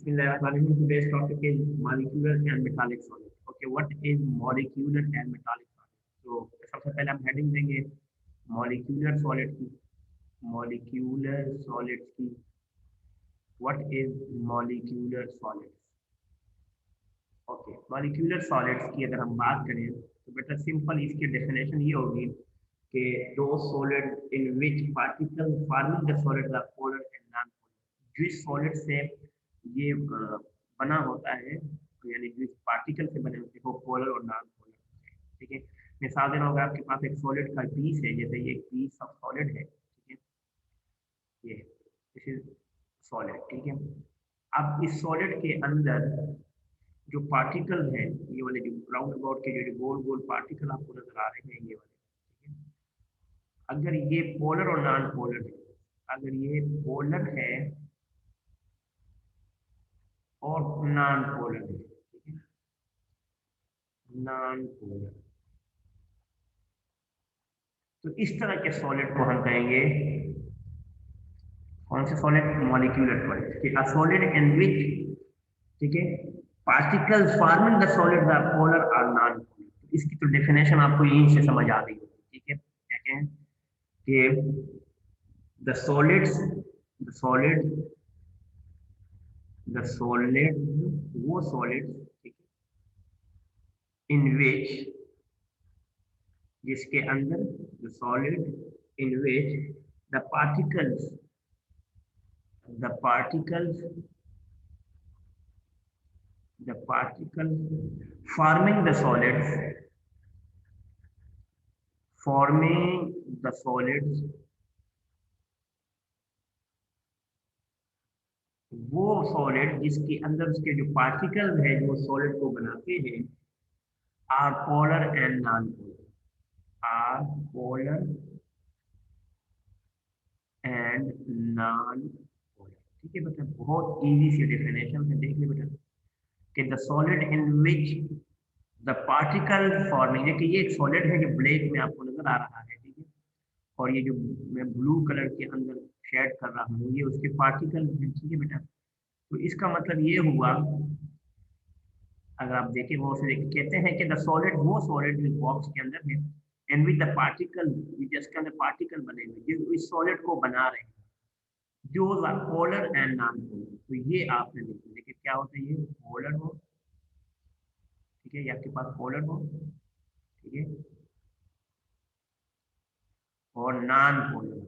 Bismillahirrahmanirrahim. Today's topic is molecular and metallic solid. Okay, what is molecular and metallic solid? तो सबसे पहले हम heading देंगे molecular solid की. molecular solids की. What is molecular solids? Okay, molecular solids की अगर हम बात करें तो बेटा सिंपल इसकी डेफिनेशन ये होगी कि those solid in which particles forming the solid are polar and non-polar. जिस solid से ये बना होता है यानी जिस पार्टिकल से बने होते हैं वो पोलर और नॉन पोलर. ठीक है, मिसाल देना होगा आपके पास एक सॉलिड का पीस है, जैसे ये एक पीस ऑफ सॉलिड है. ठीक है, ये दिस इज सॉलिड. ठीक है, अब इस सॉलिड के अंदर जो पार्टिकल है, ये वाले जो राउंड अबाउट के जो गोल गोल पार्टिकल आपको नजर आ रहे हैं, ये वाले. ठीक है, अगर ये पोलर और नॉन पोलर है, अगर ये पोलर है और नॉन पोलर है, ठीक है, नॉन पोलर, तो इस तरह के सॉलिड को हम कहेंगे कौन से solid? Molecular solid. A solid in which, ठीक है, particles forming the solid are polar और नॉन पोलर. इसकी तो डेफिनेशन आपको यहीं से समझ आ गई होगी. ठीक है, क्या कहें कि the solids, the solid, the solid, वो सॉलिड, ठीक है, इन विच, जिसके अंदर, the solid in which the particles, the particles, the particles forming the solids, forming the solids, वो सॉलिड जिसके अंदर उसके जो पार्टिकल है जो सॉलिड को बनाते हैं, are polar and non polar, are polar and non polar. ठीक है बेटा, बहुत इजी सी डेफिनेशन है, देख ले बेटा कि the solid in which the particle forming, देखिए ये एक सॉलिड है जो ब्लैक में आपको नजर आ रहा है. ठीक है, और ये जो मैं ब्लू कलर के अंदर शेड कर रहा हूँ ये उसके पार्टिकल हैं. ठीक है बेटा, तो इसका मतलब ये हुआ, अगर आप देखें वो से कहते हैं कि द सॉलिड, वो सॉलिड जो बॉक्स के अंदर है, एंड विद द पार्टिकल, जिसके अंदर पार्टिकल बने हुए जो इस सॉलिड को बना रहे हैं, जो पोलर एंड नॉन पोलर. तो ये आपने देखिए क्या होता है, ये पोलर हो, ठीक है, ये आपके पास पोलर हो, ठीक है, और नॉन पोलर,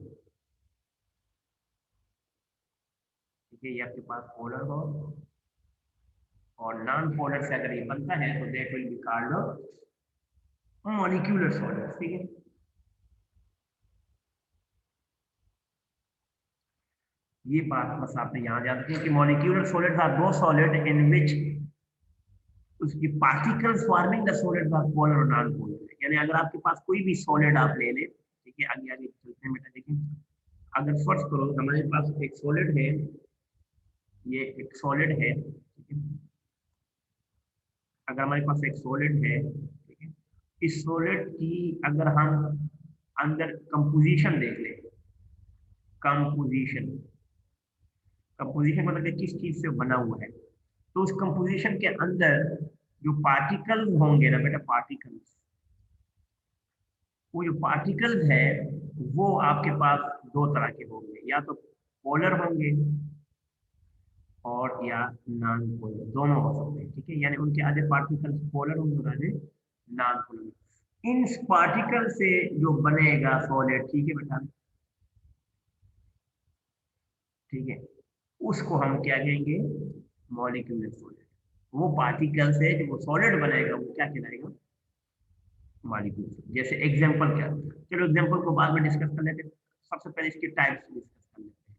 ठीक है, ये आपके पास पोलर हो और नॉन पोलर से अगर ये बनता है तो that will be called molecular solid. ठीक है, ये बात बस आपने यहाँ याद रखी कि molecular solids are those solid in which उसकी particles forming the solid are polar और नॉन पोलर. यानी अगर आपके पास कोई भी सॉलिड आप ले लें, ठीक है, आगे आगे चलते हैं बेटा. देखिए, अगर फर्ज करो हमारे पास एक सॉलिड है, ये एक सॉलिड है, ठीक है, अगर हमारे पास एक सॉलिड है, ठीक है, इस सॉलिड की अगर हम अंदर कंपोजिशन देख लें, कंपोजिशन, कंपोजिशन मतलब कि किस चीज से बना हुआ है, तो उस कंपोजिशन के अंदर जो पार्टिकल होंगे ना बेटा, पार्टिकल्स, वो जो पार्टिकल्स है वो आपके पास दो तरह के होंगे, या तो पोलर होंगे और या नॉन पोलर, दोनों हो सकते हैं. ठीक है, यानी उनके आधे पार्टिकल्स पोलर होंगे और आधे नॉन पोलर. इन पार्टिकल से जो बनेगा सॉलिड, ठीक है बेटा, ठीक है, उसको हम क्या कहेंगे? Molecular solid. वो पार्टिकल से जो वो सॉलिड बनेगा वो क्या कहलाएगा? मॉलिक्यूल. जैसे एग्जांपल क्या, चलो एग्जांपल को बाद में डिस्कस कर लेते हैं, सबसे पहले इसकी टाइप्स डिस्कस कर लेते हैं.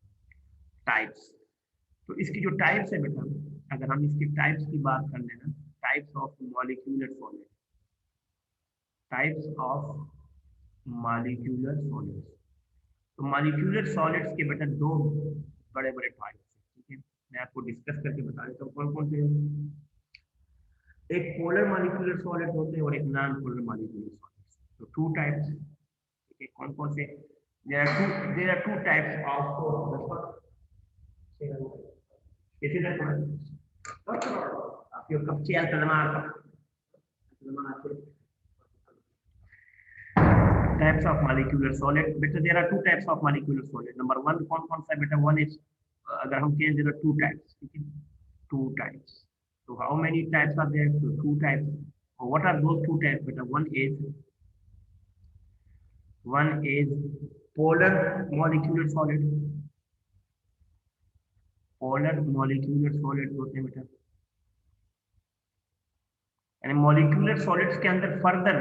टाइप्स, तो इसकी जो टाइप्स है बेटा, अगर हम इसकी टाइप्स की बात कर लेना, types of molecular solid, types of molecular solids. तो मॉलिक्यूलर सॉलिड्स के बेटा दो बड़े बड़े टाइप्स हैं. ठीक है, मैं आपको डिस्कस करके बता देता हूँ कौन कौन से हैं. एक पोलर मॉलिक्यूलर सॉलिड होते हैं और एक नॉन पोलर मॉलिक्यूलर सॉलिड्स. तो टू टाइप्स, ठीक है, कौन कौन से? There are two types of, इसी तरह आपके कब चेयर सलमान types of molecular solid बेटा there are two types of molecular solid number one कौन सा बेटा one is अगर हम कहें there are two types ठीक है two types so how many types are there so two types what are those two types beta one is polar molecular solid होते हैं बेटा यानी मॉलिक्यूलर सॉलिड्स के अंदर फर्दर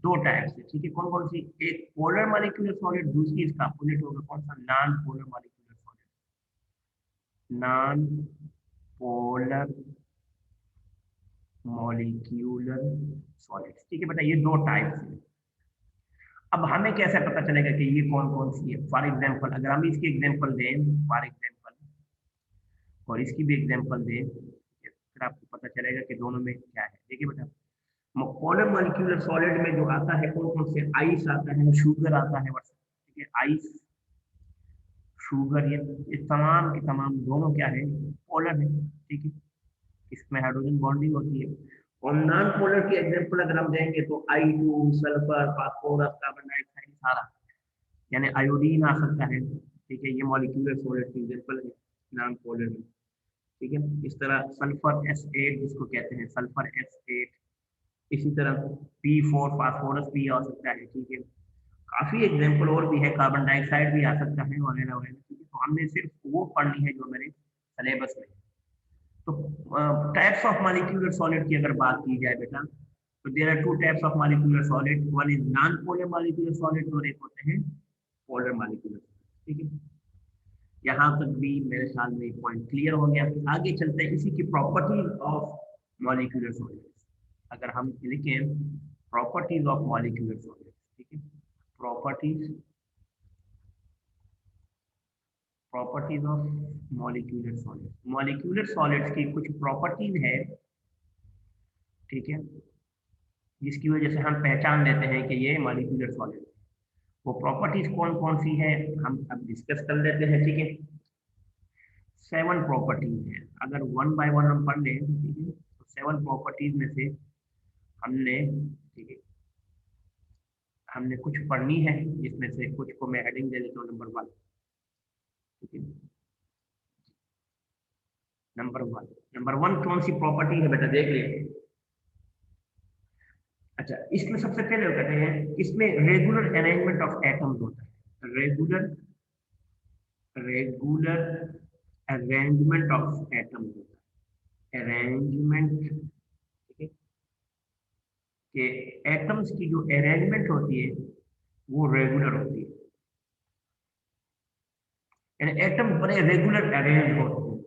दो टाइप्स है ठीक है कौन कौन सी एक पोलर मॉलिक्यूलर सॉलिड दूसरी इसका अपोजिट होगा कौन सा non polar molecular solid non polar molecular solids ठीक है बेटा ये दो टाइप्स हैं अब हमें कैसे पता चलेगा कि ये कौन कौन सी है फॉर एग्जांपल अगर हम इसकी एग्जांपल दें फॉर एग्जांपल और इसकी भी एग्जांपल दें फिर आपको पता चलेगा कि दोनों में क्या है देखिए बेटा पोलर मॉलिक्यूलर सॉलिड में जो आता है कौन कौन से आइस आता है शुगर आता है ठीक है आइस शुगर ये तमाम के तमाम दोनों क्या है पोलर है ठीक है इसमें हाइड्रोजन बॉन्डिंग होती है और नॉन पोलर की एग्जांपल अगर हम देंगे तो I2 sulphur phosphorus carbon dioxide सारा यानी आयोडीन आ सकता है ठीक है ये मॉलिक्यूलर सॉलिड की एग्जांपल है नॉन पोलर में ठीक है इस तरह सल्फर S8 जिसको कहते हैं सल्फर S8 इसी तरह P4 फास्फोरस भी आ सकता है ठीक है काफी एग्जांपल और भी है कार्बन डाइऑक्साइड भी आ सकता है वगैरह वगैरह ठीक है तो हमने सिर्फ वो पढ़नी है जो मेरे सिलेबस में तो टाइप्स ऑफ मॉलिक्यूलर सॉलिड की अगर बात की जाए बेटा तो there are two types of molecular solid one is non polar molecular solid और एक होते हैं पोलर मॉलिक्यूलर ठीक है यहाँ तक भी मेरे ख्याल में पॉइंट क्लियर हो गया आगे चलते हैं इसी की प्रॉपर्टीज ऑफ मॉलिक्यूलर सॉलिड्स अगर हम लिखें प्रॉपर्टीज ऑफ मॉलिक्यूलर सॉलिड्स ठीक है प्रॉपर्टीज ऑफ मॉलिक्यूलर सॉलिड्स की कुछ प्रॉपर्टीज है ठीक है जिसकी वजह से हम पहचान लेते हैं कि ये मॉलिक्यूलर सॉलिड वो प्रॉपर्टीज कौन कौन सी है हम अब डिस्कस कर लेते हैं ठीक है 7 प्रॉपर्टीज है अगर वन बाय वन हम पढ़ लें ठीक है तो 7 प्रॉपर्टीज में से हमने ठीक है हमने कुछ पढ़नी है जिसमें से कुछ को मैं हेडिंग दे देता हूँ नंबर 1 ठीक है नंबर वन कौन सी प्रॉपर्टी है बेटा देख लिए अच्छा इसमें सबसे पहले कहते हैं इसमें रेगुलर अरेंजमेंट ऑफ एटम्स होता है रेगुलर अरेंजमेंट ऑफ एटम्स होता है अरेंजमेंट ठीक है कि एटम्स की जो अरेंजमेंट होती है वो रेगुलर होती है यानी एटम बड़े रेगुलर अरेंज होते हैं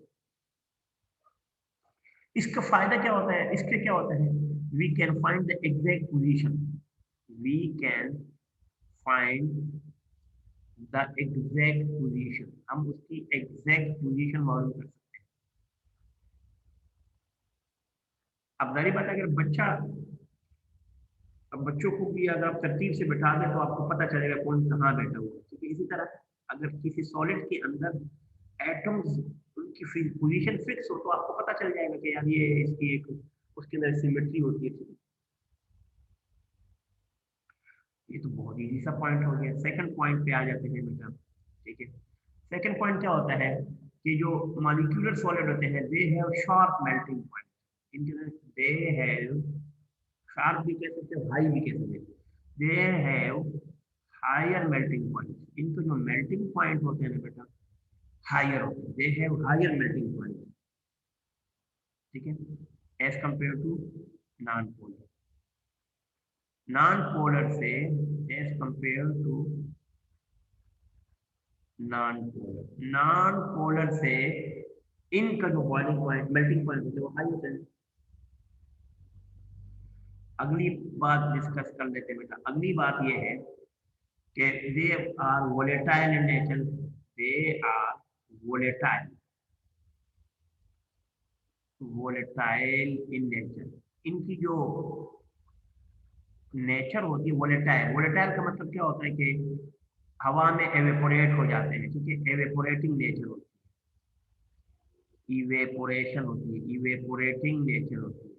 इसका फायदा क्या होता है इसके क्या होता है we can find the exact position हम उसकी एग्जैक्ट पोजीशन मालूम कर सकते हैं अब जारी बात अगर बच्चों को भी अगर आप तरतीब से बैठा दें तो आपको पता चलेगा कौन कहाँ बैठा हुआ है ठीक है इसी तरह अगर किसी सॉलिड के अंदर एटम्स उनकी पोजीशन फिक्स हो तो आपको पता चल जाएगा कि यार ये इसकी एक उसके अंदर सिमेट्री होती है ये तो बहुत इजी सा पॉइंट हो गया सेकंड पॉइंट पे आ जाते हैं बेटा ठीक है सेकंड पॉइंट क्या होता है कि जो मॉलिक्यूलर सॉलिड होते हैं they have sharp melting point इनके दे हैव शार्प भी कह सकते हैं हाई भी कह सकते हैं they have higher melting point इनके जो मेल्टिंग पॉइंट होते हैं ना बेटा हायर होते हैं they have higher melting point ठीक है as compared to non-polar से as compared to non-polar से इनका जो बॉइलिंग पॉइंट मेल्टिंग पॉइंट होता है वो हाई होता है अगली बात डिस्कस कर लेते हैं बेटा अगली बात ये है कि they are volatile in nature they are volatile in nature इनकी जो नेचर होती है वोलेटाइल का मतलब क्या होता है कि हवा में एवेपोरेट हो जाते हैं ठीक है एवेपोरेटिंग नेचर होती इवेपोरेशन होती है, इवेपोरेटिंग नेचर होती है।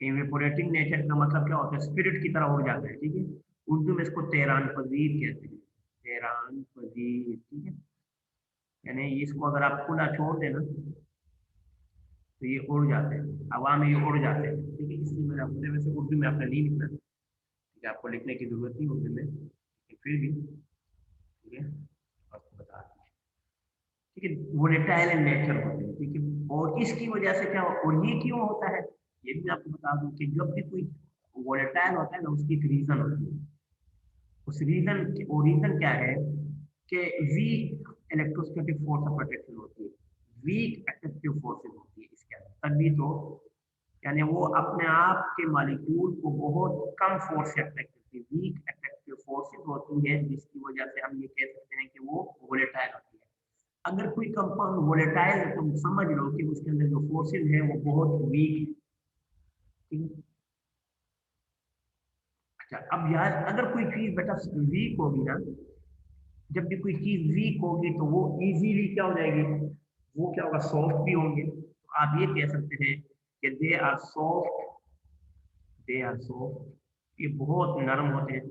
इवेपोरेटिंग नेचर का मतलब क्या होता है, स्पिरिट की तरह उड़ जाता है, ठीक है। उर्दू में इसको तेरान पजीर कहते हैं, तेरान पजीर, ठीक है। यानी इसको अगर आप खुला छोड़ देना तो ये उड़ जाते हैं, हवा में ये उड़ जाते हैं, ठीक है। इसलिए मैंने अपने वैसे उर्दू में आपने नहीं लिखना, ठीक है, आपको लिखने की जरूरत नहीं उर्दू में, फिर भी ठीक है आपको बता दें, ठीक है। वोलेटाइल इन नेचर होते हैं, ठीक है। और इसकी वजह से क्या, और ये क्यों होता है, ये भी मैं आपको बता दूं कि जब भी कोई वोलेटाइल होता है ना, उसकी एक रीजन होती है। उस रीजन, और रीजन क्या है कि weak electrostatic force of attraction होती है, वीक अट्रैक्टिव फोर्सेस होती है इसके अंदर, तभी तो यानी वो अपने आप के मॉलिक्यूल को बहुत कम फोर्स से अट्रैक्ट करती है, वीक अट्रैक्टिव फोर्सेस होती है, जिसकी वजह से हम ये कह सकते हैं कि वो वोलेटाइल होती है। अगर कोई कंपाउंड वोलेटाइल है तो समझ लो कि उसके अंदर जो फोर्सेस है वो बहुत वीक है। अच्छा, अब यार अगर कोई चीज बेटा वीक होगी ना, जब भी कोई चीज वीक होगी तो वो इजीली क्या हो जाएगी, वो क्या होगा, सॉफ्ट भी होंगे। तो आप ये कह सकते हैं कि they are soft, they are soft, ये बहुत नरम होते हैं,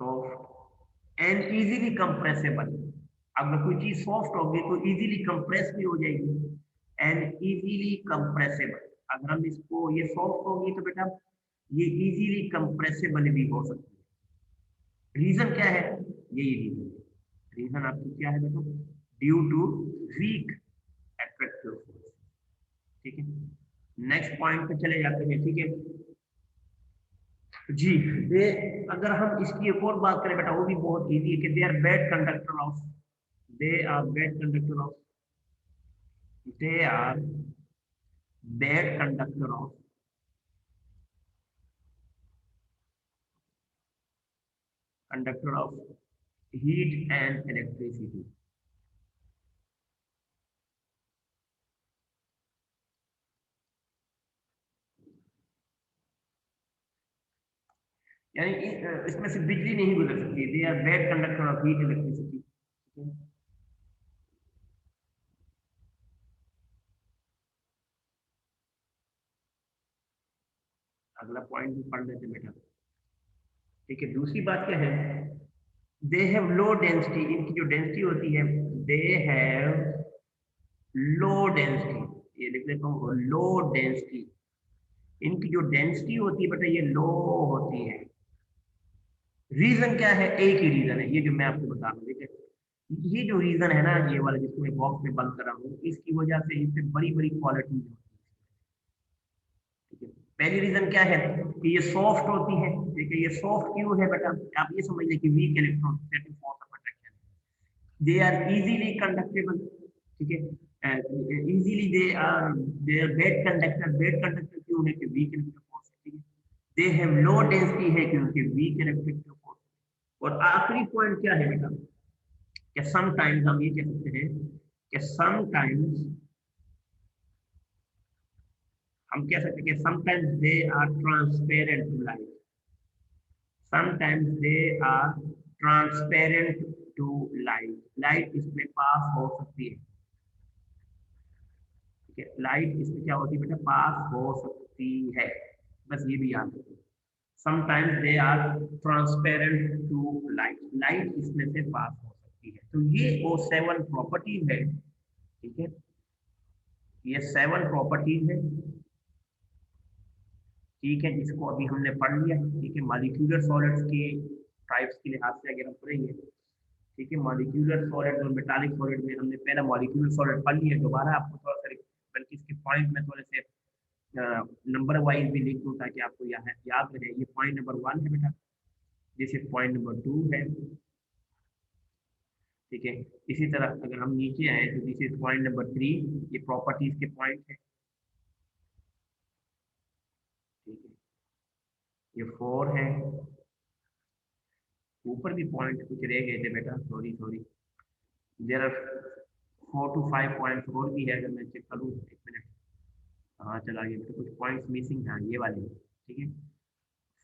सॉफ्ट एंड इजीली कंप्रेसेबल। अगर कोई चीज सॉफ्ट होगी तो इजीली कंप्रेस भी हो जाएगी, एंड इजीली कंप्रेसेबल। अगर हम इसको, ये सॉफ्ट होगी तो बेटा ये इजीली कंप्रेसेबल भी हो सकती है। रीजन क्या है, यही रीजन, रीजन आपकी क्या है बेटा, due to weak attractive force, ठीक है। नेक्स्ट पॉइंट पे चले जाते हैं, ठीक है जी। दे, अगर हम इसकी एक और बात करें बेटा, वो भी बहुत इजी है कि they are bad conductor of, they are bad conductor of, they are bad conductor of, conductor of heat and electricity. यानी इसमें से बिजली नहीं गुजर सकती, they are bad conductor of heat electricity. अगला पॉइंट भी पढ़ लेते बेटा, ठीक है। दूसरी बात क्या है, दे हैव लो डेंसिटी, इनकी जो डेंसिटी होती है, दे हैव लो डेंसिटी, ये लिख लेता हूँ, लो डेंसिटी। इनकी जो डेंसिटी होती है बेटा ये लो होती है। रीजन क्या है, एक ही रीजन है, ये जो मैं आपको बता रहा हूँ, ठीक है। ये जो रीजन है ना, ये वाला जिसको मैं बॉक्स में बंद कर रहा हूँ, इसकी वजह से इससे बड़ी बड़ी क्वालिटी होती है, ठीक है। पहली रीजन क्या है कि ये सॉफ्ट होती है, ठीक है। ये सॉफ्ट क्यों है बेटा, आप ये समझ लें कि weak electron force of attraction, they are easily conductable, ठीक है। Easily they are bad conductor, bad conductor क्यों है कि वीक इलेक्ट्रिक फोर्स है, ठीक है। दे हैव लो डेंसिटी है क्योंकि वीक इलेक्ट्रिक फोर्स। और आखिरी पॉइंट क्या है बेटा, कि समटाइम्स हम ये कह सकते हैं कि समटाइम्स हम कह सकते हैं कि sometimes they are transparent to light, sometimes they are transparent to light, light इसमें पास हो सकती है, ठीक है। लाइट इसमें क्या होती है बेटा, पास हो सकती है, बस ये भी याद रखिए। Sometimes they are transparent to light, light इसमें से पास हो सकती है। तो ये वो 7 प्रॉपर्टीज है, ठीक है। ये 7 प्रॉपर्टीज है, ठीक है, जिसको अभी हमने पढ़ लिया, ठीक है। मॉलिक्यूलर सॉलिड्स के टाइप्स के लिहाज से अगर हम पढ़ेंगे, ठीक है, मॉलिक्यूलर सॉलिड और मेटालिक सॉलिड में हमने पहला मॉलिक्यूलर सॉलिड पढ़ लिया, दोबारा आपको थोड़ा सा बल्कि इसके पॉइंट में थोड़े से नंबर वाइज भी लिख दूं ताकि आपको याद रहे। ये पॉइंट नंबर 1 है बेटा, दिस इज पॉइंट नंबर 2 है, ठीक है। इसी तरह अगर हम नीचे आए तो दिस इज पॉइंट नंबर 3, ये प्रॉपर्टीज के पॉइंट है, ठीक है। ये 4 है, ऊपर भी पॉइंट कुछ रह गए थे बेटा, sorry sorry, there are 4 to 5 points और भी है, अगर मैं चेक करूँ, एक मिनट, हाँ चला गया बेटा, कुछ पॉइंट्स मिसिंग था, ये वाले, ठीक है।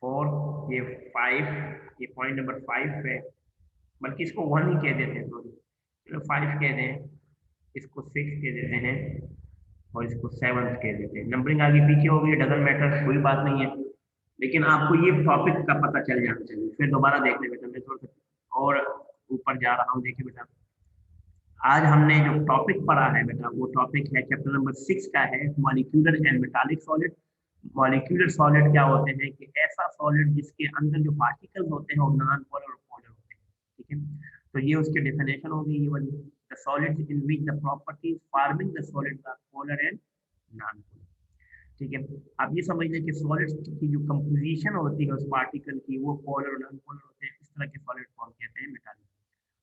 4, ये 5, ये पॉइंट नंबर 5 है, बल्कि इसको 1 ही कह देते हैं, सॉरी, चलो 5 कह दें, इसको 6 कह देते हैं और इसको 7 कह देते हैं। नंबरिंग आगे पीछे हो गई, डजंट मैटर, कोई बात नहीं है, लेकिन आपको ये टॉपिक का पता चल जाना चाहिए। फिर दोबारा देख ले बेटा, मैं थोड़ा सा और ऊपर जा रहा हूँ। देखिए बेटा, आज हमने जो टॉपिक पढ़ा है बेटा, वो टॉपिक है चैप्टर नंबर 6 का है, molecular and metallic solid. Molecular solid क्या होते हैं कि ऐसा सॉलिड जिसके अंदर जो पार्टिकल्स होते हैं वो नॉन पोलर और पोलर होते हैं, ठीक है। तो ये उसकी डेफिनेशन होगी, ये वाली, the solids in which the properties forming the solids are polar and non polar, ठीक है। आप ये समझ लें कि सॉलिड्स की जो कंपोजिशन होती है उस पार्टिकल की, वो पोलर और नॉन पोलर होते हैं। इस तरह के सॉलिड को हम कहते हैं मेटालिक।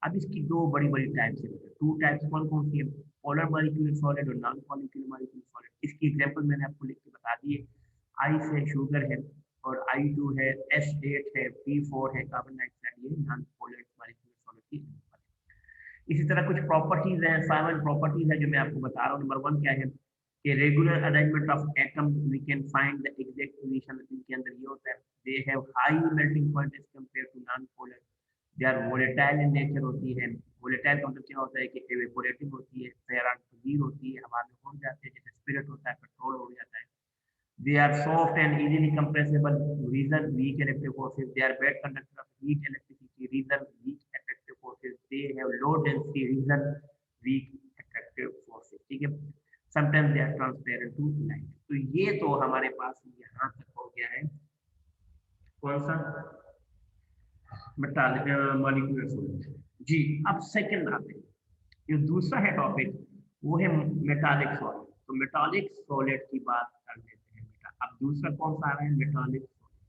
अब इसकी दो बड़ी बड़ी टाइप्स है, टू टाइप्स कौन कौन सी है, पोलर मॉलिक्यूलर सॉलिड और नॉन मॉलिक्यूलर मॉलिक्यूलर सॉलिड। इसकी एग्जांपल मैंने आपको लिख के बता दी है। आई से शुगर है और I2 है, S8 है, P4 है, कार्बन डाइऑक्साइड, ये नॉन पोलर मॉलिक्यूलर सॉलिड की example है। इसी तरह कुछ प्रॉपर्टीज हैं, 7 प्रॉपर्टीज है जो मैं आपको बता रहा हूँ। नंबर 1 क्या है कि regular arrangement of atom, we can find the exact position. इनके अंदर ये होता है, they have high melting point as compare to non polar, they are volatile in nature होती है। वोलेटाइल का मतलब क्या होता है कि एवेपोरेटिंग होती है, फेरान तब्दील होती है, हवा में उड़ जाते हैं, जैसे स्पिरिट होता है, पेट्रोल उड़ जाता है। They are soft and easily compressible, reason weak electric forces, they are bad conductor of heat electricity, reason weak attractive forces, they have low density, reason weak attractive forces, ठीक है। Sometimes they are transparent to light. तो ये तो हमारे पास यहाँ तक हो गया है कौन सा, मेटालिक मॉलिक्यूलर सॉलिड। जी, अब सेकंड आते हैं, जो दूसरा है टॉपिक, वो है मेटालिक सॉलिड। तो मेटालिक सॉलिड की बात कर लेते हैं बेटा। अब दूसरा कौन सा आ रहा है, मेटालिक सॉलिड।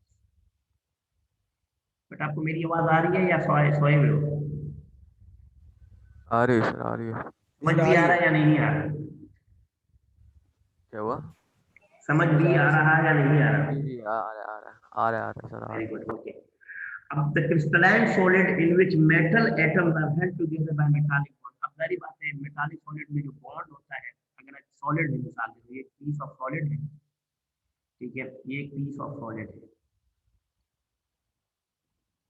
बेटा आपको मेरी आवाज आ रही है या सोए सोए हुए हो? आ रही है सर, आ रही है। समझ सर आ भी आ रही रहा है। है या नहीं आ रहा? क्या हुआ? समझ समझ भी आ रहा आ है सर। रहा है या नहीं आ रहा? जी जी, आ रहा है, आ रहा है, आ रहा है, आ रहा है सर, आ वेरी रहा है। Good, okay. अब the crystalline solid in which metal atoms are held together by metallic bond. अब सारी बात है, मेटालिक सॉलिड में जो बॉन्ड होता है, अगर सॉलिड है, मिसाल के लिए पीस ऑफ सॉलिड है, ठीक है, ये एक पीस ऑफ सॉलिड है,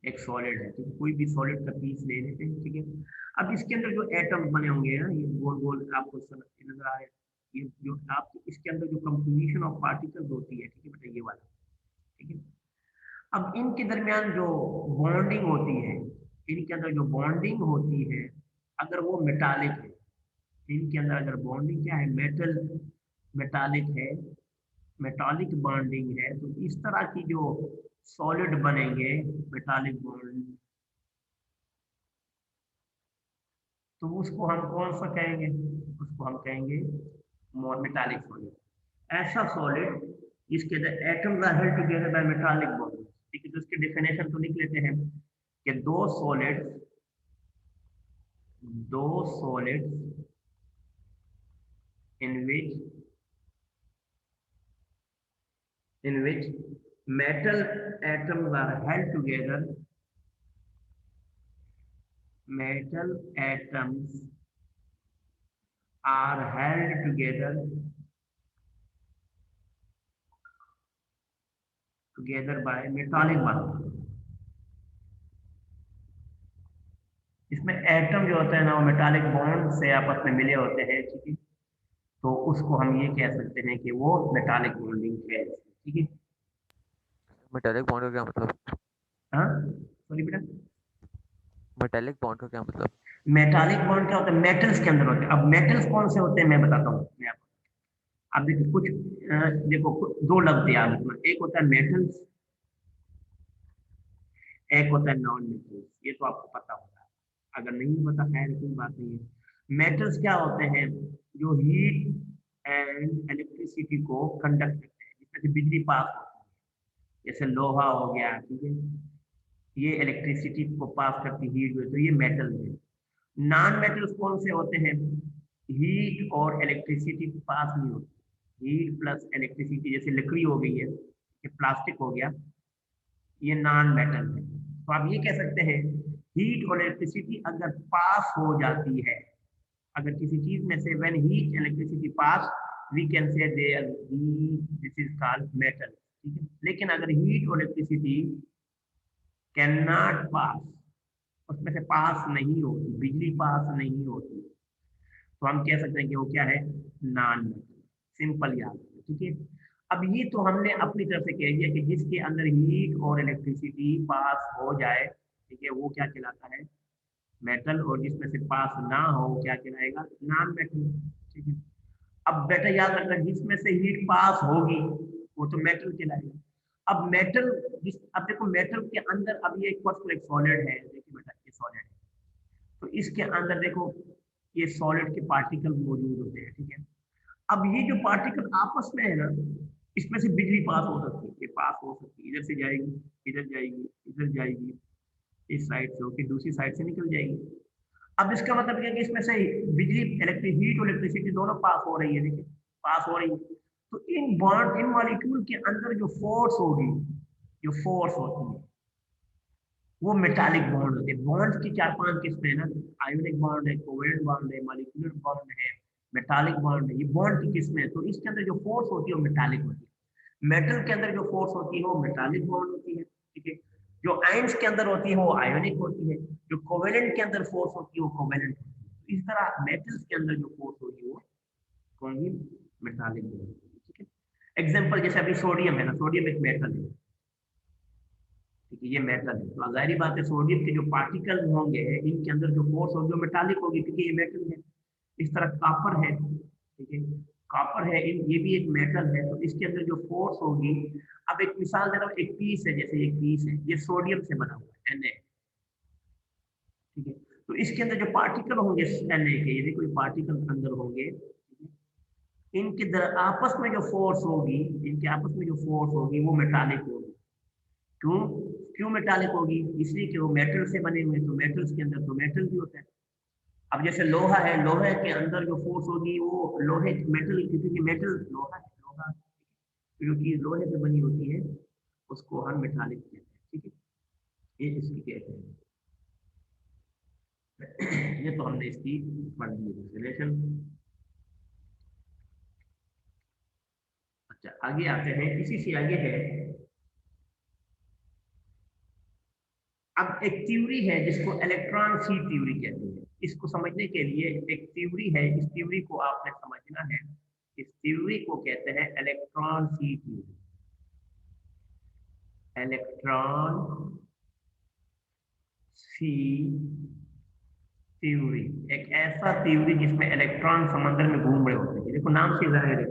एक सॉलिड है, तो कोई भी सॉलिड का पीस ले लेते हैं, ठीक है। अब इसके अंदर जो एटम बने होंगे ना, ये गोल गोल आपको नजर आ रहे हैं, ये जो आप इसके अंदर जो कंपोजिशन ऑफ पार्टिकल्स होती है, ठीक है बेटा, ये वाला, ठीक है। अब इनके दरमियान जो बॉन्डिंग होती है, इनके अंदर जो बॉन्डिंग होती है, अगर वो मेटालिक है, इनके अंदर अगर बॉन्डिंग क्या है, मेटल मेटालिक है, मेटालिक बॉन्डिंग है, तो इस तरह की जो सॉलिड बनेंगे मेटालिक बॉन्ड, तो उसको हम कौन सा कहेंगे, उसको हम कहेंगे मेटालिक सॉलिड। ऐसा सॉलिड जिसके अंदर atoms are held together by metallic bond, ठीक है। तो इसकी डेफिनेशन तो लिख लेते हैं कि दो solids in which metal atoms are held together, metal atoms are held together by metallic bond। इसमें एटम जो होता है ना, वो मेटालिक बॉन्ड से आपस में मिले होते हैं, ठीक है। तो उसको हम ये कह सकते हैं कि वो मेटालिक बॉन्डिंग है, ठीक है। मेटेलिक बॉन्ड का क्या मतलब? हाँ, सॉरी बेटा, मेटेलिक बॉन्ड का क्या मतलब? मेटालिक बॉन्ड क्या होता है, मेटल्स के अंदर होते हैं। अब मेटल्स कौन से होते हैं मैं बताता हूँ मैं आपको। अब देखो कुछ देखो दो लफ्ज याद रखना, एक होता है मेटल्स, एक होता है नॉन मेटल्स। ये तो आपको पता होगा, अगर नहीं पता खैर कोई बात नहीं है। मेटल्स क्या होते हैं, जो हीट एंड इलेक्ट्रिसिटी को कंडक्ट करते हैं, जिसमें से बिजली पास होती है, जैसे लोहा हो गया, ठीक है, ये इलेक्ट्रिसिटी को पास करती हीट में, तो ये मेटल है। नॉन मेटल्स कौन से होते हैं, हीट और इलेक्ट्रिसिटी पास नहीं होती, हीट प्लस इलेक्ट्रिसिटी, जैसे लकड़ी हो गई है, ये प्लास्टिक हो गया, ये नॉन मेटल है। तो आप ये कह सकते हैं, हीट और इलेक्ट्रिसिटी अगर पास हो जाती है, अगर किसी चीज में से when heat electricity pass, we can say there this is called metal, ठीक है। लेकिन अगर हीट और इलेक्ट्रिसिटी कैन नॉट पास, उसमें से पास नहीं होती, बिजली पास नहीं होती, तो हम कह सकते हैं कि वो क्या है, नॉन मेटल। सिंपल याद है, ठीक है। अब ये तो हमने अपनी तरफ से कह दिया कि जिसके अंदर हीट और इलेक्ट्रिसिटी पास हो जाए, ठीक है, वो क्या कहलाता है, मेटल। और जिसमें से पास ना हो वो क्या कहलाएगा, नॉन मेटल, ठीक है। अब बेटा याद रखना, जिसमें से हीट पास होगी वो तो मेटल कहलाएगा। अब मेटल, जिस अब देखो मेटल के अंदर, अब ये एक सॉलिड है, देखिए बेटा ये सॉलिड है, तो इसके अंदर देखो ये सॉलिड के पार्टिकल मौजूद होते हैं, ठीक है। अब ये जो पार्टिकल आपस में है ना, इसमें से बिजली पास हो सकती है, ये पास हो सकती है, इधर से जाएगी, इधर जाएगी, इधर जाएगी, इस साइड से होकर दूसरी साइड से निकल जाएगी। अब इसका मतलब क्या है कि इसमें से बिजली, इलेक्ट्रिक हीट और इलेक्ट्रिसिटी दोनों पास हो रही है, देखिए पास हो रही है। तो इन बॉन्ड, इन मॉलिक्यूल के अंदर जो फोर्स होगी, जो फोर्स होती है, वो मेटालिक बॉन्ड होते हैं। बॉन्ड की चार पांच किस्में हैं ना, आयोनिक बॉन्ड है, कोवेलेंट बॉन्ड है, मॉलिक्यूलर बॉन्ड है, मेटालिक बॉन्ड है, ये बॉन्ड की किस्में हैं। तो इसके अंदर जो फोर्स होती है वो मेटालिक होती है। मेटल के अंदर जो फोर्स होती है वो मेटालिक बॉन्ड होती है, ठीक है। जो आयंस के अंदर होती है वो आयोनिक होती है, जो कोवेलेंट के अंदर फोर्स होती है वो कोवेलेंट होती है। तो इस तरह मेटल्स के अंदर जो फोर्स होगी वो कौन सी, मेटालिक बॉन्ड, ठीक है। एग्जाम्पल जैसे अभी सोडियम है ना, सोडियम एक मेटल है, ठीक है, ये मेटल है। तो जाहिर बात है सोडियम के जो पार्टिकल होंगे इनके अंदर जो फोर्स होगी वो मेटालिक होगी, क्योंकि ये मेटल है। इस तरह कापर है, ठीक है, कापर है, ये भी एक मेटल है, तो इसके अंदर जो फोर्स होगी, अब एक मिसाल दे रहा हूँ, एक पीस है, जैसे एक पीस है, ये सोडियम से बना हुआ है, Na, ठीक है। तो इसके अंदर जो पार्टिकल होंगे Na के, यदि कोई पार्टिकल अंदर होंगे, इनके आपस में जो फोर्स होगी, इनके आपस में जो फोर्स होगी वो मेटालिक होगी। क्यों, क्यों मेटालिक होगी, इसलिए कि वो मेटल से बने हुए, तो मेटल्स के अंदर तो मेटल भी होता है। अब जैसे लोहा है, लोहे के अंदर जो फोर्स होगी वो लोहे मेटल, क्योंकि मेटल लोहा है, लोहा जो चीज लोहे से बनी होती है उसको हम मेटालिक कहते हैं, ठीक है, ये इसकी कहते हैं। ये तो हमने इसकी पढ़ ली रिलेशन। अच्छा आगे आते हैं, इसी से आगे है, अब एक थ्योरी है जिसको इलेक्ट्रॉन सी थ्योरी कहते हैं। इसको समझने के लिए एक थ्योरी है, इस थ्योरी को आपने समझना है। इस थ्योरी को कहते हैं इलेक्ट्रॉन सी थ्योरी। इलेक्ट्रॉन सी थ्योरी एक ऐसा थ्योरी जिसमें इलेक्ट्रॉन समंदर में घूम रहे होते हैं। देखो नाम से जाहिर है,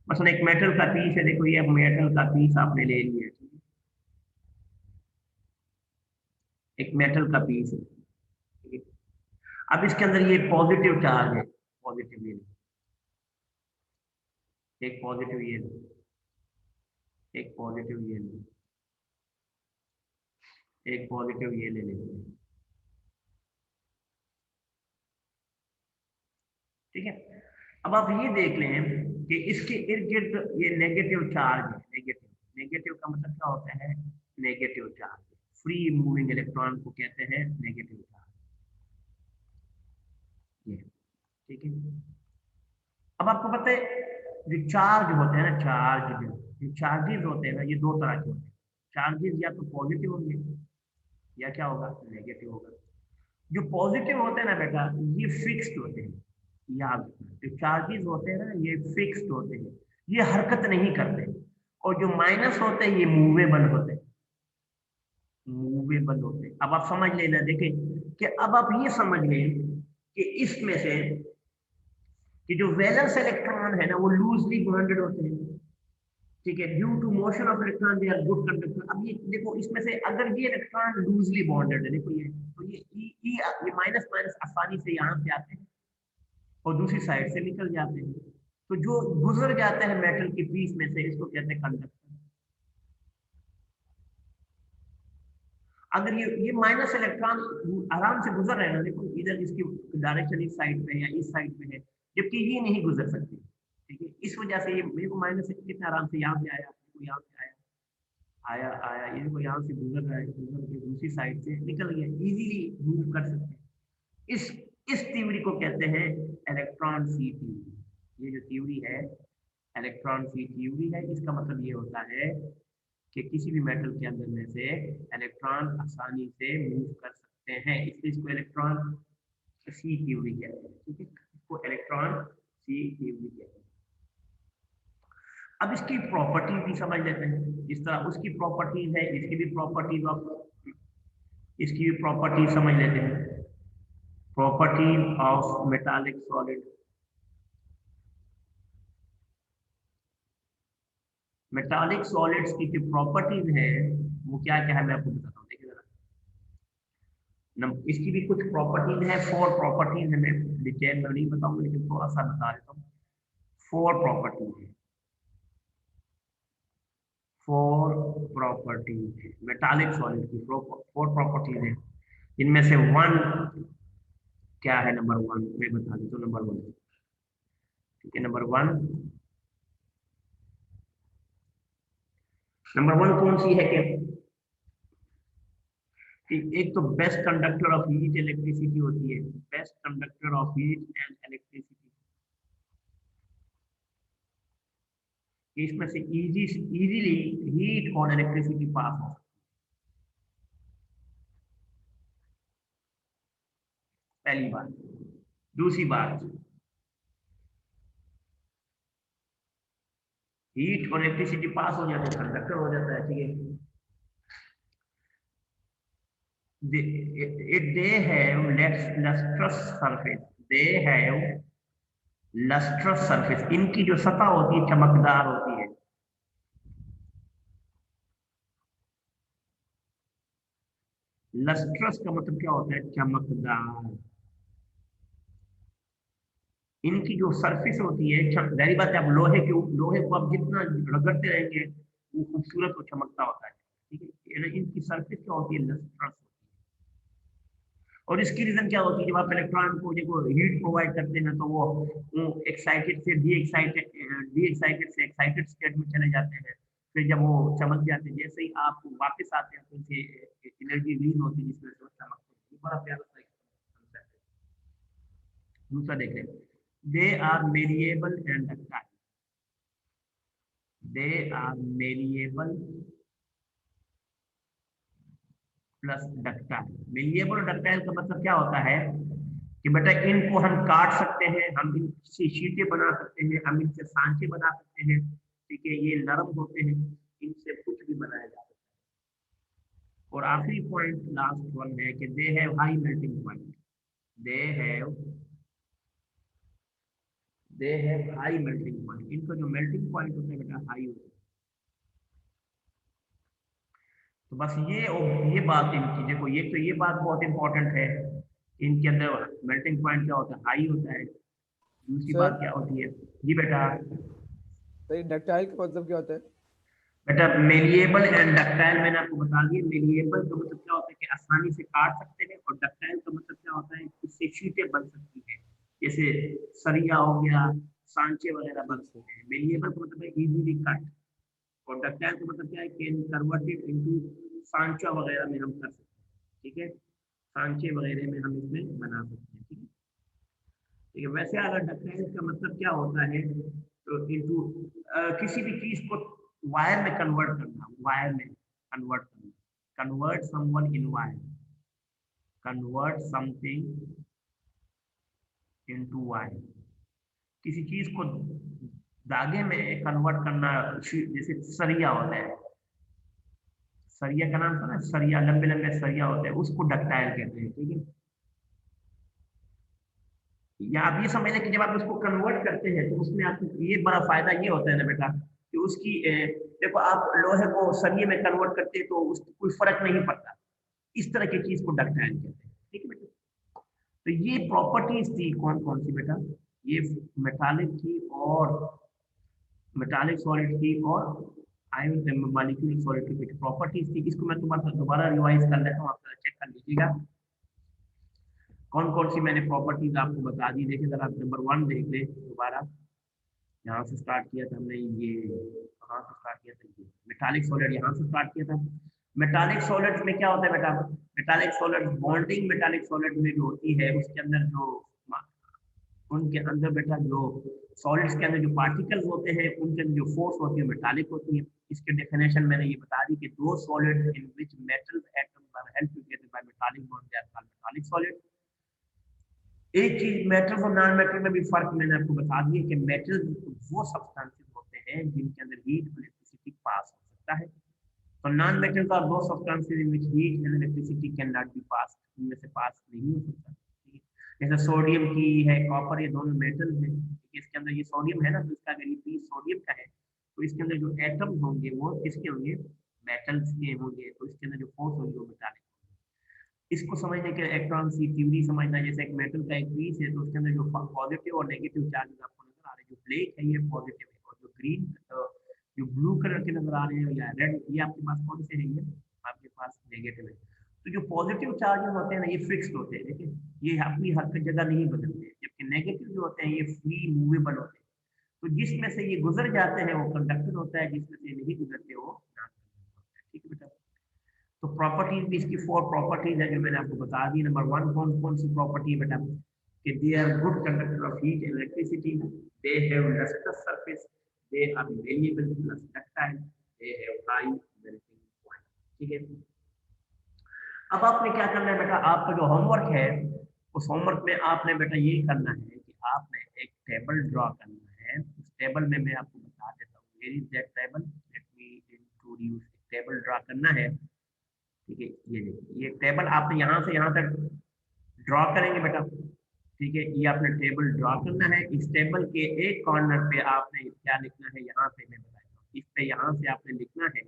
मसलन एक मेटल का पीस है, देखो ये मेटल का पीस आपने ले लिया, एक मेटल का पीस है, ठीक है। अब इसके अंदर ये पॉजिटिव चार्ज है, पॉजिटिव ये, एक पॉजिटिव ये, एक पॉजिटिव ये, एक पॉजिटिव ये ले लेते हैं, ठीक है। अब आप ये देख लें कि इसके इर्द गिर्द ये नेगेटिव चार्ज है, नेगेटिव, नेगेटिव का मतलब क्या होता है, negative charge, free moving electron को कहते हैं नेगेटिव चार्ज, ये, ठीक है। अब आपको पता है जो चार्ज होते हैं ना, चार्ज, जो चार्जेस होते हैं ना, ये दो तरह के होते हैं। चार्जेस या तो पॉजिटिव होंगे या क्या होगा, नेगेटिव होगा। जो पॉजिटिव होते हैं ना बेटा, ये फिक्स्ड होते हैं, याद रखना। जो चार्जेस होते हैं ना ये फिक्स्ड होते हैं, ये हरकत नहीं करते। और जो माइनस होते हैं ये मूवेबल होते हैं, मूवेबल होते हैं। अब आप समझ लेना, देखें कि अब आप ये समझ लें कि इसमें से कि जो वैलेंस इलेक्ट्रॉन है ना वो लूजली बॉन्डेड होते हैं, ठीक है, due to motion of electron they are good conductor. अब ये देखो इसमें से अगर ये इलेक्ट्रॉन लूजली बॉन्डेड है, देखो ये, तो ये माइनस माइनस आसानी से यहाँ से आते हैं और दूसरी साइड से निकल जाते हैं। तो जो गुजर जाते हैं मेटल के पीस में से, इसको कहते हैं कंडक्टर। अगर ये माइनस इलेक्ट्रॉन आराम से गुजर रहे हैं ना, देखो इधर इसकी डायरेक्शन इस साइड पे या इस साइड पे है, जबकि ये नहीं गुजर सकती, ठीक है। इस वजह से ये मेरे को माइनस कितना आराम से यहाँ से आया, देखो यहाँ से आया, आया आया, ये देखो यहाँ से गुजर रहा है, गुजर के दूसरी साइड से निकल गया, इजीली मूव कर सकते हैं। इस इस थ्योरी को कहते हैं इलेक्ट्रॉन सी थ्योरी। ये जो थ्योरी है इलेक्ट्रॉन सी थ्योरी है, इसका मतलब ये होता है कि किसी भी मेटल के अंदर में से इलेक्ट्रॉन आसानी से मूव कर सकते सकते हैं, इसलिए इसको इलेक्ट्रॉन सी क्यूब भी कहते हैं। ठीक है, इसको इलेक्ट्रॉन सी क्यूब भी कहते हैं। अब इसकी प्रॉपर्टी भी समझ लेते हैं। जिस तरह उसकी प्रॉपर्टीज है, इसकी भी प्रॉपर्टीज समझ लेते हैं। Properties of metallic solid. Metallic solids की जो प्रॉपर्टीज है वो क्या क्या है मैं आपको बताता हूँ। देखिए जरा, इसकी भी कुछ प्रॉपर्टीज है, 4 प्रॉपर्टीज है। मैं डिटेल में नहीं बताऊंगा लेकिन थोड़ा सा बता देता हूँ। 4 प्रॉपर्टीज है, 4 प्रॉपर्टीज मेटालिक सॉलिड की 4 प्रॉपर्टीज है। इनमें से 1 क्या है, नंबर 1 मैं बता देता हूँ। नंबर 1, ठीक है, नंबर 1 कौन सी है कि एक तो best conductor of heat electricity होती है। Best conductor of heat and electricity, इसमें से इजीली हीट और इलेक्ट्रिसिटी पास हो। पहली बात। दूसरी बात, हीट और इलेक्ट्रिसिटी पास हो जाते हैं, कंडक्टर हो जाता है। ठीक है, they have lustrous surface, they have lustrous surface, इनकी जो सतह होती है चमकदार होती है। लस्ट्रस का मतलब क्या होता है, चमकदार। इनकी जो सरफेस होती है, जाहिर बात है, आप लोहे को आप जितना रगड़ते रहेंगे वो खूबसूरत और चमकता होता है। ठीक है, इनकी सरफेस क्या होती है, लस्ट्रस। और इसकी रीजन क्या होती है, जब आप इलेक्ट्रॉन को देखो हीट प्रोवाइड करते हैं तो वो एक्साइटेड से डी एक्साइटेड से एक्साइटेड स्टेट में चले जाते हैं। फिर जब वो चमक जाते हैं, जैसे ही आप वापस आते हैं तो उनसे एनर्जी रिलीज होती है, जिसमें से वो चमकते हैं। बड़ा प्यारा सा concept है। दूसरा देखें, they are malleable and ductile. They are malleable plus ductile. Malleable और डक्टाइल का मतलब क्या होता है कि बेटा इनको हम काट सकते हैं, हम इनसे शीटें बना सकते हैं, हम इनसे सांचे बना सकते हैं। ठीक है, ये नरम होते हैं, इनसे कुछ भी बनाया जा सकता है। और आखिरी पॉइंट, लास्ट वन है कि दे have high melting point. They have high melting point. इनका जो मेल्टिंग पॉइंट होता है बेटा हाई होता है। तो बस ये बात इनकी देखो, ये बात बहुत इंपॉर्टेंट है। इनके अंदर मेल्टिंग पॉइंट क्या होता है, हाई होता है। दूसरी सर बात क्या होती है जी बेटा, सर डक्टाइल का मतलब क्या होता है? बेटा मेलिएबल एंड डक्टाइल मैंने आपको बता दिया। मेलिएबल का मतलब क्या होता है कि आसानी से काट सकते हैं, और डक्टाइल का मतलब क्या होता है, इससे शीटें बन सकती हैं, जैसे सरिया हो गया, सांचे वगैरह बन ठीक है। सकते हैं। मेलिएबल का मतलब है इजीली कट, और डक्टाइल का मतलब क्या है, कैन कन्वर्टेड इनटू सांचा वगैरह में हम कर सकते हैं। ठीक है, सांचे वगैरह में हम इसमें बना सकते हैं। ठीक है, ठीक है। वैसे अगर डक्टाइल का मतलब क्या होता है, तो इनटू किसी भी चीज को वायर में कन्वर्ट करना, वायर में कन्वर्ट करना, convert someone in wire, convert something into wire. किसी चीज को धागे में कन्वर्ट करना, जैसे सरिया होता है, सरिया का नाम सुना, सरिया लंबे लंबे सरिया होते हैं, उसको डक्टाइल कहते हैं। ठीक है, या आप ये समझ लें कि जब आप उसको कन्वर्ट करते हैं तो उसमें आपको ये बड़ा फायदा ये होता है ना बेटा, कि उसकी देखो आप लोहे को सरिये में कन्वर्ट करते हैं तो उसको कोई फर्क नहीं पड़ता। इस तरह की चीज को डक्टाइल कहते हैं। ठीक है बेटा, तो ये प्रॉपर्टीज थी कौन कौन सी बेटा, ये मेटालिक की और मेटालिक सॉलिड की और आयन मॉलिक्यूल सॉलिड की कुछ प्रॉपर्टीज थी। इसको मैं तुम्हारा दोबारा रिवाइज कर लेता हूँ, आप चेक कर लीजिएगा कौन कौन सी मैंने प्रॉपर्टीज आपको बता दी। देखिए जरा नंबर 1 देख ले दोबारा, यहाँ से स्टार्ट किया था हमने, ये कहाँ से स्टार्ट किया था, ये मेटालिक सॉलिड यहाँ से स्टार्ट किया था। मेटालिक सॉलिड्स में क्या होता है बेटा, metallic solid bonding metallic solid में जो होती है उसके अंदर जो उनके अंदर बेटा जो सॉलिड्स के अंदर जो पार्टिकल्स होते हैं उनके अंदर जो फोर्स होती है मेटालिक होती है। इसके डेफिनेशन मैंने ये बता दी कि दो solids in which metal atoms are held together by metallic bond they are called metallic solid. एक चीज मेटल्स और नॉन मेटल में भी फर्क मैंने आपको बता दिया कि मेटल वो सब्सटेंसेस होते हैं जिनके अंदर हीट और इलेक्ट्रिसिटी पास हो सकता है, तो नॉन मेटल का दो substances in which heat and electricity can not be pass, इनमें से पास नहीं हो सकता, ठीक है। जैसे सोडियम की है, कॉपर, ये दोनों मेटल है, इसके अंदर ये सोडियम है ना, तो इसका अगर ये पीस सोडियम का है तो इसके अंदर जो एटम होंगे वो किसके होंगे, मेटल्स के होंगे, तो इसके अंदर जो फोर्स होगी वो मेटालिक। इसको समझने के इलेक्ट्रॉन की थ्योरी समझना, जैसे एक मेटल का एक पीस है तो उसके अंदर जो पॉजिटिव और नेगेटिव चार्जेस आपको नजर आ रहे हैं, जो ब्लैक है ये पॉजिटिव है, और जो ग्रीन जो ब्लू कलर के नजर आ रहे हैं या रेड, ये आपके पास कौन से हैं, ये आपके पास नेगेटिव है। तो जो पॉजिटिव चार्जेस होते हैं ना ये फिक्स्ड होते हैं, देखिए ये अपनी हर जगह नहीं बदलते, जबकि नेगेटिव जो होते हैं ये फ्री मूवेबल होते हैं, तो जिसमें से ये गुजर जाते हैं वो कंडक्टर होता है, जिसमें से नहीं गुजरते वो non-conductor होता है, ठीक है बेटा। तो प्रॉपर्टीज भी इसकी 4 प्रॉपर्टीज है जो मैंने आपको बता दी। नंबर 1 कौन कौन सी प्रॉपर्टी है बेटा, कि they are good conductor of heat and electricity, they have lustrous surface, they are variable plus ductile, they have high melting point, ठीक है। अब आपने क्या करना है बेटा, आपका जो होमवर्क है उस होमवर्क में आपने बेटा ये करना है कि आपने एक टेबल ड्रॉ करना है। उस टेबल में मैं आपको बता देता हूँ, where is that table, let me introduce. Table draw करना है, ठीक है। ये देखिए ये टेबल आपने यहाँ से यहाँ तक ड्रॉ करेंगे बेटा, ठीक है। ये आपने टेबल ड्रॉ करना है। इस टेबल के एक कॉर्नर पे आपने क्या लिखना है, यहाँ पे मैं बताता हूँ, इस पे यहाँ से आपने लिखना है,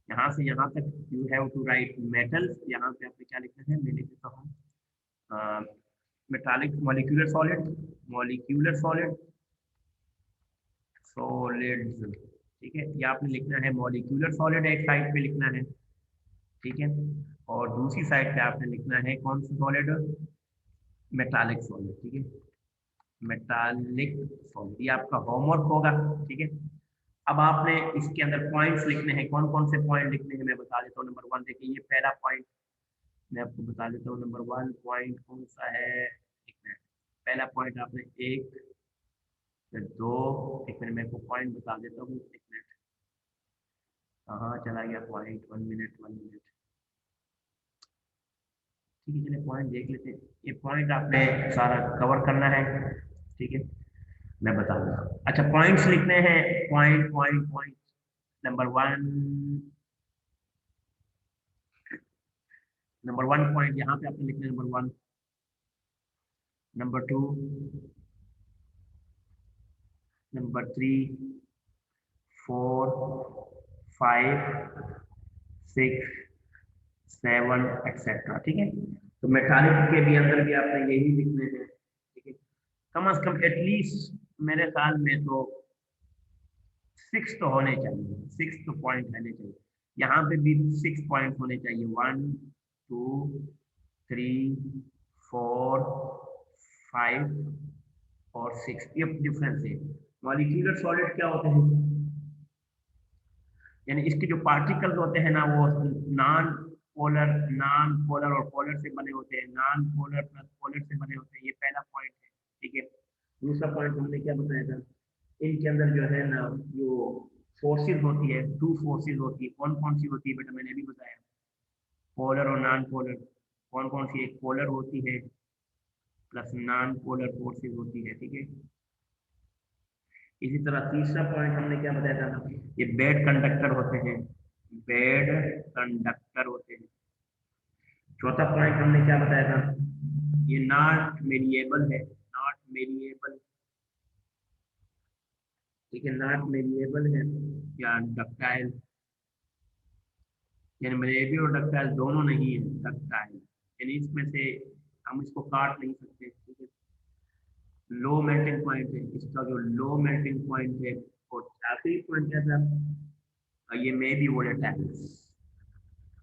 यहाँ से यहाँ तक you have to write metals, यहाँ पे आपने क्या लिखना है, मैं लिख देता हूँ metallic molecular solid, molecular solid solids, ठीक है। ये आपने लिखना है मॉलिक्यूलर सॉलिड, एक साइड पे लिखना है, ठीक है। और दूसरी साइड पे आपने लिखना है कौन सा सॉलिड, मेटालिक सॉलिड, ठीक है, मेटालिक सॉलिड। ये आपका होमवर्क होगा, ठीक है। अब आपने इसके अंदर पॉइंट्स लिखने हैं, कौन कौन से पॉइंट लिखने हैं मैं बता देता हूँ। नंबर 1 देखिए ये पहला पॉइंट मैं आपको बता देता हूँ। नंबर 1 पॉइंट कौन सा है, एक मिनट, पहला पॉइंट आपने 1 फिर 2, एक मिनट मैं आपको पॉइंट बता देता हूँ, एक मिनट कहाँ चला गया पॉइंट, 1 मिनट 1 मिनट, ठीक है। चलिए पॉइंट देख लेते हैं। ये पॉइंट आपने सारा कवर करना है, ठीक है, मैं बता दूंगा। अच्छा पॉइंट्स लिखने हैं, point point point. Number 1 point यहाँ पे आपने लिखना है, नंबर 1, नंबर 2, नंबर 3, 4, 5, 6, 7 एक्सेट्रा, ठीक है। तो मेटालिक के भी अंदर भी आपने यही लिखने हैं, ठीक है। कम से कम एटलीस्ट मेरे ख्याल में तो 6 तो होने चाहिए, 6 तो पॉइंट रहने चाहिए। यहाँ पे भी 6 पॉइंट होने चाहिए, 1, 2, 3, 4, 5 और 6, ये डिफरेंस है। मॉलिक्यूलर सॉलिड क्या होते हैं, यानी इसके जो पार्टिकल्स होते हैं ना वो नॉन पोलर और पोलर से बने होते हैं, नॉन पोलर प्लस पोलर से बने होते हैं, ये पहला पॉइंट है, ठीक है। दूसरा पॉइंट हमने क्या बताया था, इनके अंदर जो है ना जो फोर्सेस होती है, 2 फोर्सेस होती है, कौन कौन सी होती है बेटा, मैंने भी बताया, पोलर और नॉन पोलर। कौन कौन सी, एक पोलर होती है प्लस नॉन पोलर फोर्सेस होती है, ठीक है। इसी तरह तीसरा पॉइंट हमने क्या बताया था, ये बेड कंडक्टर होते हैं, बेड कंडक्टर होते हैं। चौथा पॉइंट हमने क्या बताया था, ये नॉट मेरिएबल है, नॉट मेरिएबल, ठीक है, नॉट मेरिएबल है या डक्टाइल, यानी मेरेबियल और डक्टाइल दोनों नहीं है, डक्टाइल यानी इसमें से हम इसको काट नहीं सकते, ठीक है। लो मेल्टिंग पॉइंट है, इसका जो लो मेल्टिंग पॉइंट है, और आखिरी पॉइंट क्या था, ये may be volatile,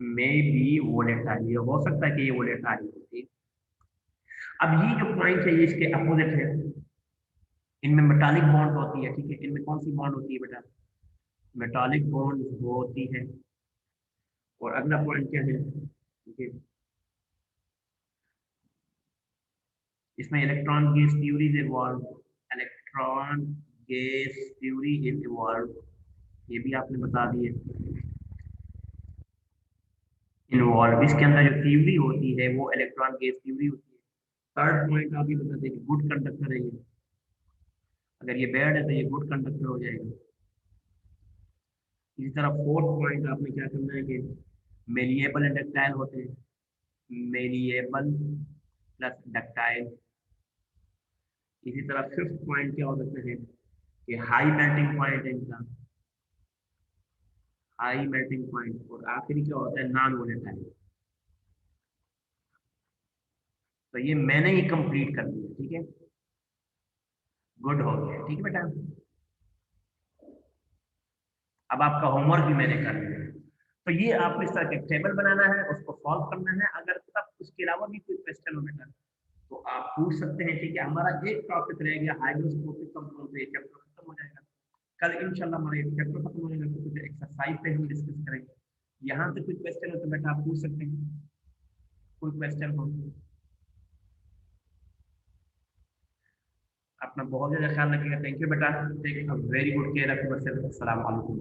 may be volatile, ये हो सकता है कि ये वोलेटाइल होती है। अब ये जो पॉइंट है ये इसके अपोजिट है, इनमें मेटालिक बॉन्ड होती है, ठीक है। इनमें कौन सी बॉन्ड होती है बेटा, मेटालिक बॉन्ड होती है। और अगला पॉइंट क्या है, ठीक है, इसमें electron gas theory evolve, electron gas theory is evolve, ये भी आपने बता दिए। इन्वॉल्व, इसके अंदर जो थ्योरी होती है वो इलेक्ट्रॉन गैस थ्योरी होती है। थर्ड पॉइंट आप ये बता दें गुड कंडक्टर है ये, अगर ये बैड है तो ये गुड कंडक्टर हो जाएगा। इसी तरह फोर्थ पॉइंट आपने क्या करना है कि मेलिएबल एंड डक्टाइल होते हैं, मेलिएबल प्लस डक्टाइल। इसी तरह फिफ्थ पॉइंट क्या हो सकते हैं कि हाई मेल्टिंग पॉइंट है इनका, हाई मेल्टिंग पॉइंट। और आखिरी क्या होता है नॉन वोलेटाइल। तो ये मैंने ही कंप्लीट कर दिया, ठीक है, गुड हो गया, ठीक है बेटा। अब आपका होमवर्क भी मैंने कर दिया। तो ये आपको इस तरह के टेबल बनाना है, उसको सॉल्व करना है। अगर तब उसके अलावा भी कोई क्वेश्चन हो बेटा तो आप पूछ सकते हैं, ठीक है। हमारा एक टॉपिक रह गया हाइड्रोस्कोपिक कंट्रोल, पे चैप्टर खत्म हो जाएगा। कल इंशाल्लाह हमारा एक चैप्टर खत्म हो जाएगा, तो कुछ एक्सरसाइज पे हम डिस्कस करेंगे। यहाँ से कोई क्वेश्चन हो तो बेटा आप पूछ सकते हैं, कोई क्वेश्चन हो। अपना बहुत ज्यादा ख्याल रखिएगा। थैंक यू बेटा, take a very good care of yourself. अस्सलाम वालेकुम।